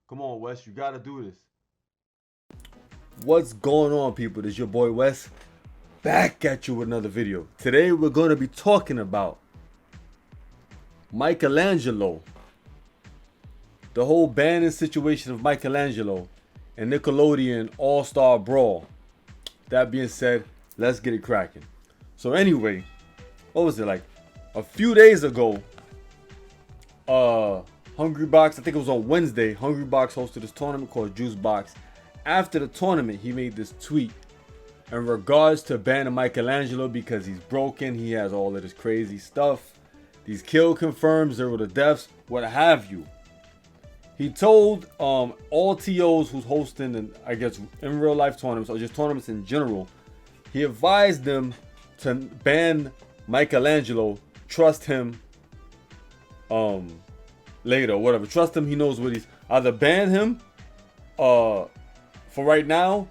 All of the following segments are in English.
Come on, Wes, you gotta do this. What's going on, people? This is your boy Wes, back at you with another video. Today we're going to be talking about Michelangelo, the whole banning situation of Michelangelo and Nickelodeon All-Star Brawl. That being said, let's get it cracking. So anyway, what was it, like a few days ago? Hungry Box, I think it was on Wednesday. Hungry Box hosted this tournament called Juice Box. After the tournament, he made this tweet in regards to banning Michelangelo because he's broken. He has all of this crazy stuff. These kill confirms, there were the deaths, what have you. He told all TOs who's hosting, and I guess in real life tournaments or just tournaments in general, he advised them to ban Michelangelo. Trust him later, whatever. Trust him, he knows what he's. Either ban him for right now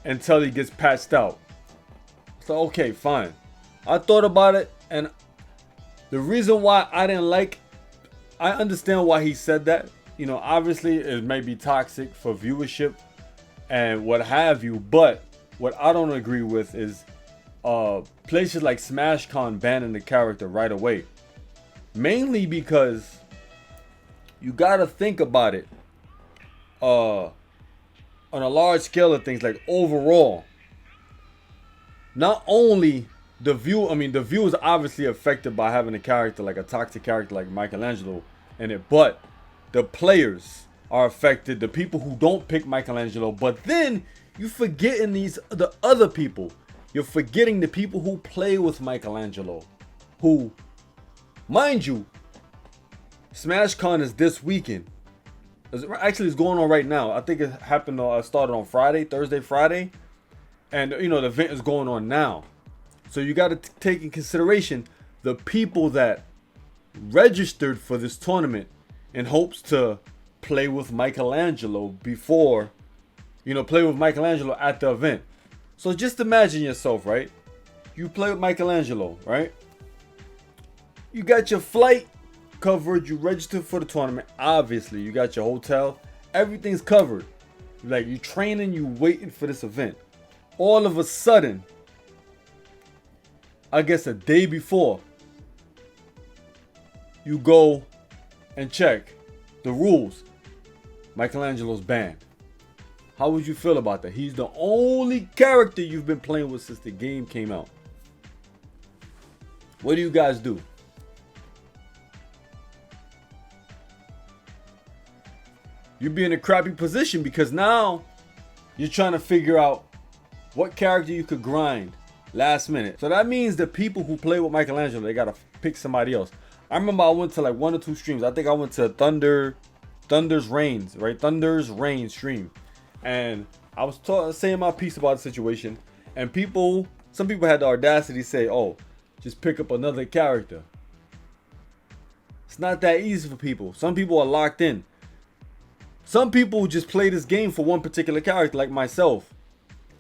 until he gets patched out. So okay, fine. I thought about it, and the reason why I didn't like, I understand why he said that. You know, obviously it may be toxic for viewership and what have you, but what I don't agree with is places like SmashCon banning the character right away. Mainly because you gotta think about it on a large scale of things, like overall. Not only the view, the view is obviously affected by having a character like a toxic character like Michelangelo in it, but the players are affected, the people who don't pick Michelangelo. But then you forgetting the other people. You're forgetting the people who play with Michelangelo, who, mind you, SmashCon is this weekend. Actually, it's going on right now. I think it happened. Started on Thursday, Friday, and you know the event is going on now. So you got to take in consideration the people that registered for this tournament in hopes to play with Michelangelo before, play with Michelangelo at the event. So just imagine yourself, right? You play with Michelangelo, right? You got your flight covered, you registered for the tournament, obviously you got your hotel, everything's covered, like you training, you waiting for this event. All of a sudden, I guess a day before, you go and check the rules, Michelangelo's banned. How would you feel about that? He's the only character you've been playing with since the game came out. What do you guys do? You'd be in a crappy position because now you're trying to figure out what character you could grind last minute. So that means the people who play with Michelangelo, they gotta pick somebody else. I remember I went to like 1 or 2 streams. I think I went to Thunder's Reigns, right? Thunder's Reigns stream, and I was saying my piece about the situation, and some people had the audacity to say, "Oh, just pick up another character." It's not that easy for people. Some people are locked in. Some people just play this game for one particular character, like myself.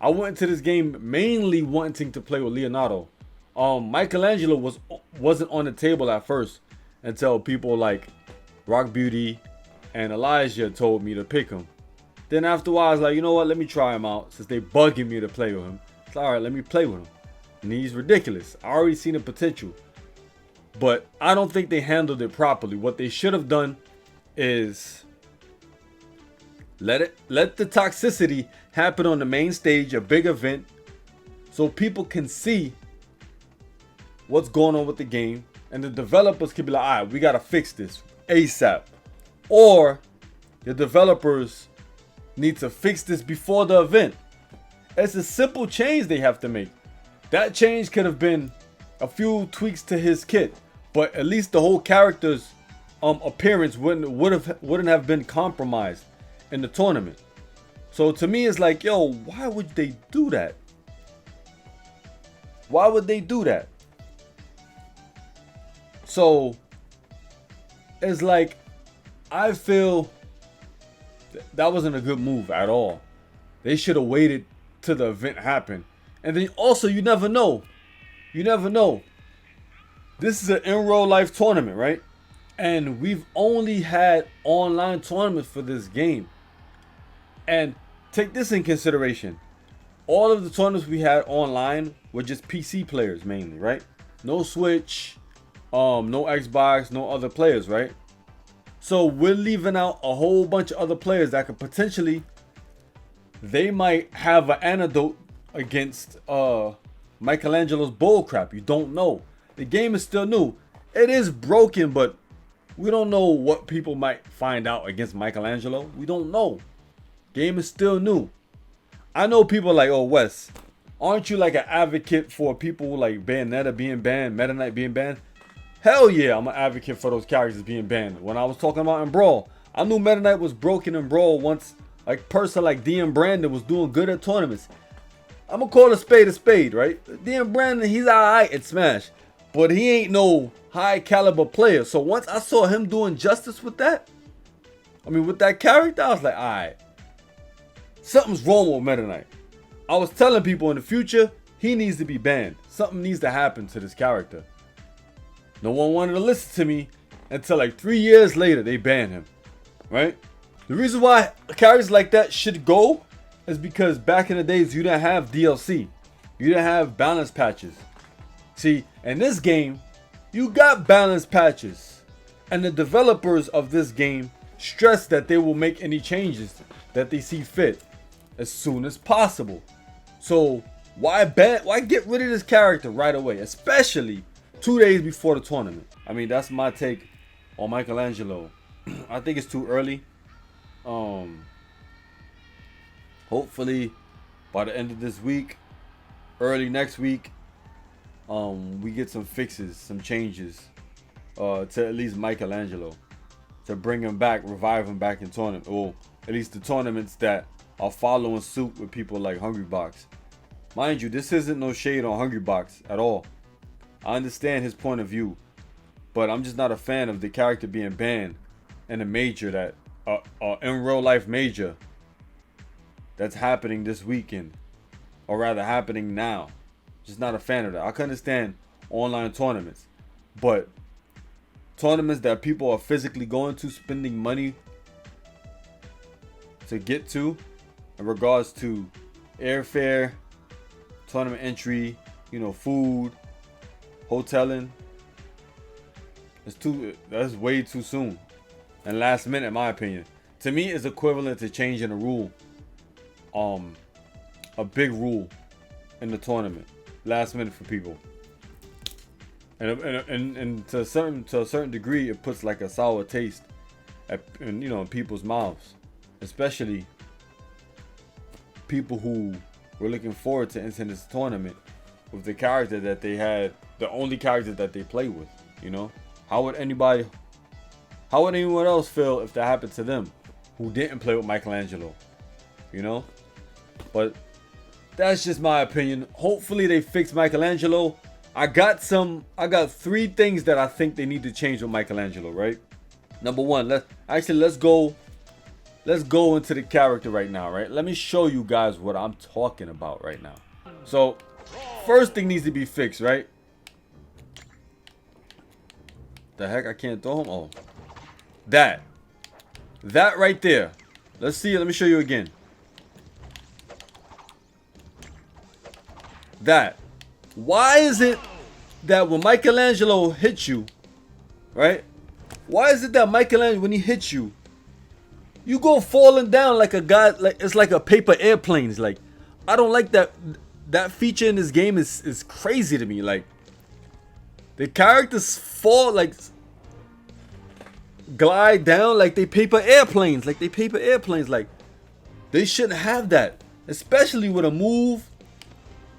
I went into this game mainly wanting to play with Leonardo. Michelangelo wasn't on the table at first until people like Rock Beauty and Elijah told me to pick him. Then after a while, I was like, you know what? Let me try him out since they bugging me to play with him. It's all right. Let me play with him. And he's ridiculous. I already seen the potential, but I don't think they handled it properly. What they should have done is let the toxicity happen on the main stage, a big event, so people can see what's going on with the game, and the developers can be like, all right, we gotta fix this ASAP. Or the developers need to fix this before the event. It's a simple change they have to make. That change could have been a few tweaks to his kit, but at least the whole character's appearance wouldn't have been compromised in the tournament. So to me, it's like, yo, why would they do that? Why would they do that? So it's like, I feel that wasn't a good move at all. They should have waited till the event happened. And then also, you never know. This is an in real life tournament, right? And we've only had online tournaments for this game. And take this in consideration. All of the tournaments we had online were just PC players mainly, right? No Switch, no Xbox, no other players, right? So we're leaving out a whole bunch of other players that could potentially, they might have an antidote against Michelangelo's bullcrap. You don't know. The game is still new. It is broken, but we don't know what people might find out against Michelangelo. We don't know. Game is still new. I know people like, oh, Wes, aren't you like an advocate for people like Bayonetta being banned, Meta Knight being banned? Hell yeah, I'm an advocate for those characters being banned. When I was talking about in Brawl, I knew Meta Knight was broken in Brawl once like person like DM Brandon was doing good at tournaments. I'm gonna call a spade, right? DM Brandon, he's alright at Smash, but he ain't no high caliber player. So once I saw him doing justice with that, with that character, I was like, alright. Something's wrong with Meta Knight. I was telling people in the future, he needs to be banned. Something needs to happen to this character. No one wanted to listen to me until like 3 years later, they banned him. Right? The reason why characters like that should go is because back in the days, you didn't have DLC. You didn't have balance patches. See, in this game, you got balance patches. And the developers of this game stress that they will make any changes that they see fit as soon as possible. So why get rid of this character right away, especially 2 days before the tournament? That's my take on Michelangelo. I think it's too early. Hopefully by the end of this week, early next week, we get some fixes, some changes to at least Michelangelo, to bring him back, revive him back in tournament, or at least the tournaments that are following suit with people like Hungrybox. Mind you, this isn't no shade on Hungrybox at all. I understand his point of view, but I'm just not a fan of the character being banned in a major that, in real life major that's happening this weekend, or rather happening now. Just not a fan of that. I can understand online tournaments, but tournaments that people are physically going to, spending money to get to, in regards to airfare, tournament entry, food, hoteling, that's way too soon and last minute, in my opinion. To me, it's equivalent to changing a rule, a big rule in the tournament, last minute for people. And to a certain degree, it puts like a sour taste in people's mouths, especially people who were looking forward to entering this tournament with the character that they had, the only character that they play with. How would anyone else feel if that happened to them who didn't play with Michelangelo? But that's just my opinion. Hopefully they fix Michelangelo. I got 3 things that I think they need to change with Michelangelo, right? Number one, let's go into the character right now, right? Let me show you guys what I'm talking about right now. So, first thing needs to be fixed, right? The heck, I can't throw him? Oh. That right there. Let's see it. Let me show you again. That. Why is it that when Michelangelo hits you, right? Why is it that Michelangelo, when he hits you, you go falling down like a guy, like it's like a paper airplane? It's like, I don't like that. That feature in this game is crazy to me. Like, the characters fall, like, glide down like they paper airplanes. Like, they shouldn't have that. Especially with a move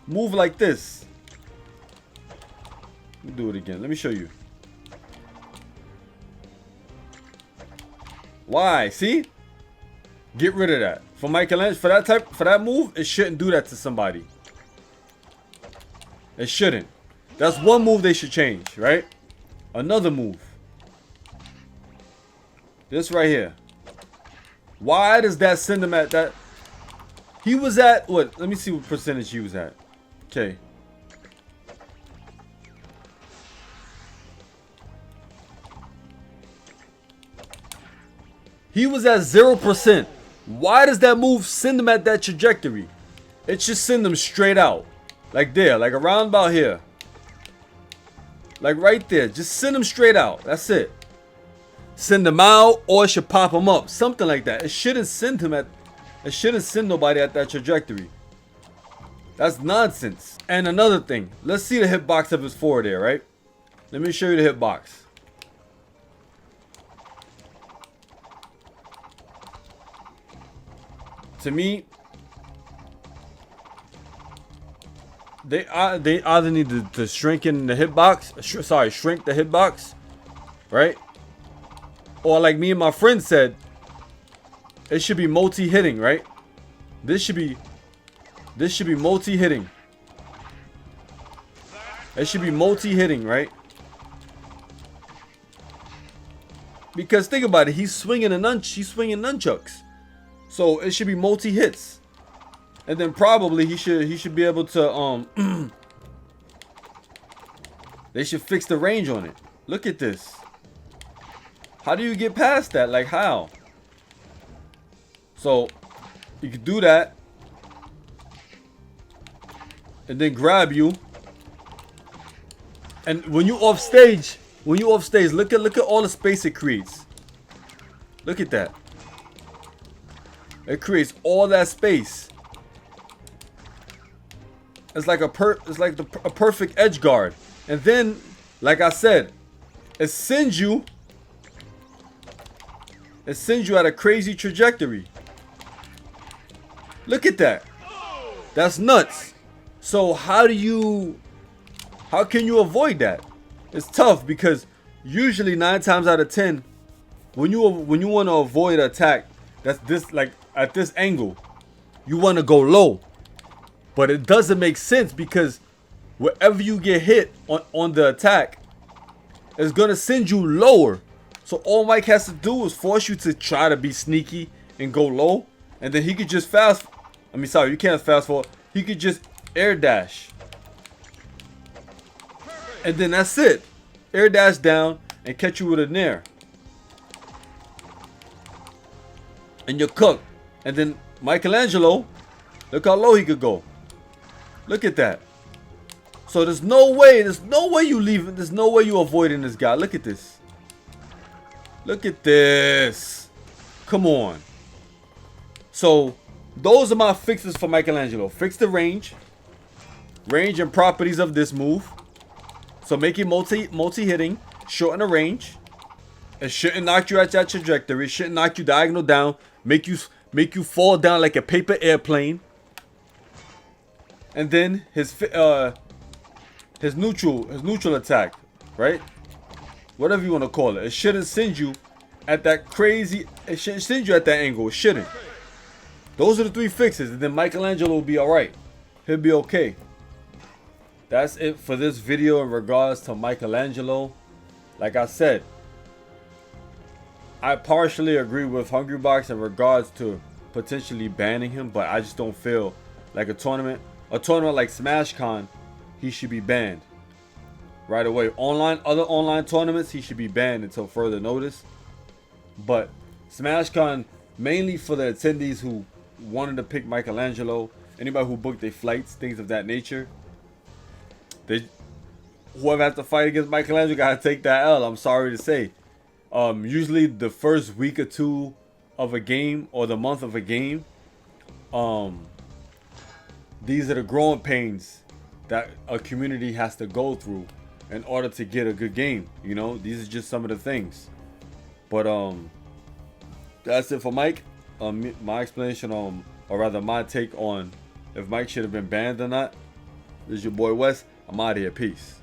like this. Let me do it again. Let me show you. Why? See? Get rid of that. For Michelangelo, for that move, it shouldn't do that to somebody. It shouldn't. That's one move they should change, right? Another move. This right here. Why does that send him at that? He was at what? Let me see what percentage he was at. Okay. He was at 0%. Why does that move send him at that trajectory? It should send him straight out. Like there, like around about here. Like right there. Just send him straight out. That's it. Send him out, or it should pop him up. Something like that. It shouldn't send him at... It shouldn't send nobody at that trajectory. That's nonsense. And another thing. Let's see the hitbox of his forward there, right? Let me show you the hitbox. To me, they either need to shrink in the hitbox. Shrink the hitbox, right? Or like me and my friend said, it should be multi-hitting, right? This should be multi-hitting. It should be multi-hitting, right? Because think about it, he's swinging nunchucks. So it should be multi-hits. And then probably he should be able to they should fix the range on it. Look at this. How do you get past that? Like how? So you can do that. And then grab you. And when you off stage, look at all the space it creates. Look at that. It creates all that space. It's like a perfect edge guard. And then, like I said, it sends you at a crazy trajectory. Look at that. That's nuts. So how can you avoid that? It's tough because usually 9 times out of 10, when you want to avoid an attack that's this, like at this angle, you want to go low. But it doesn't make sense because wherever you get hit on the attack, it's gonna send you lower. So all Mike has to do is force you to try to be sneaky and go low, and then he could just you can't fast forward. He could just air dash, and then that's it. Air dash down and catch you with a nair, and you're cooked. And then Michelangelo, look how low he could go. Look at that. So there's no way you leave. There's no way you avoiding this guy. Look at this. Look at this. Come on. So those are my fixes for Michelangelo. Fix the range and properties of this move. So make it multi-hitting, shorten the range. It shouldn't knock you at that trajectory. It shouldn't knock you diagonal down. Make you fall down like a paper airplane. And then his neutral attack, right? Whatever you want to call it. It shouldn't send you at that crazy. It shouldn't send you at that angle. It shouldn't. Those are the 3 fixes, and then Michelangelo will be all right. He'll be okay. That's it for this video in regards to Michelangelo. Like I said, I partially agree with Hungrybox in regards to potentially banning him, but I just don't feel like a tournament like SmashCon, he should be banned right away. Other online tournaments, he should be banned until further notice. But SmashCon, mainly for the attendees who wanted to pick Michelangelo, anybody who booked their flights, things of that nature, whoever has to fight against Michelangelo gotta take that L. I'm sorry to say. Usually the first week or 2 of a game, or the month of a game, these are the growing pains that a community has to go through in order to get a good game. You know, these are just some of the things. But that's it for Mike. My explanation or rather my take on if Mike should have been banned or not. This is your boy Wes. I'm out of here. Peace.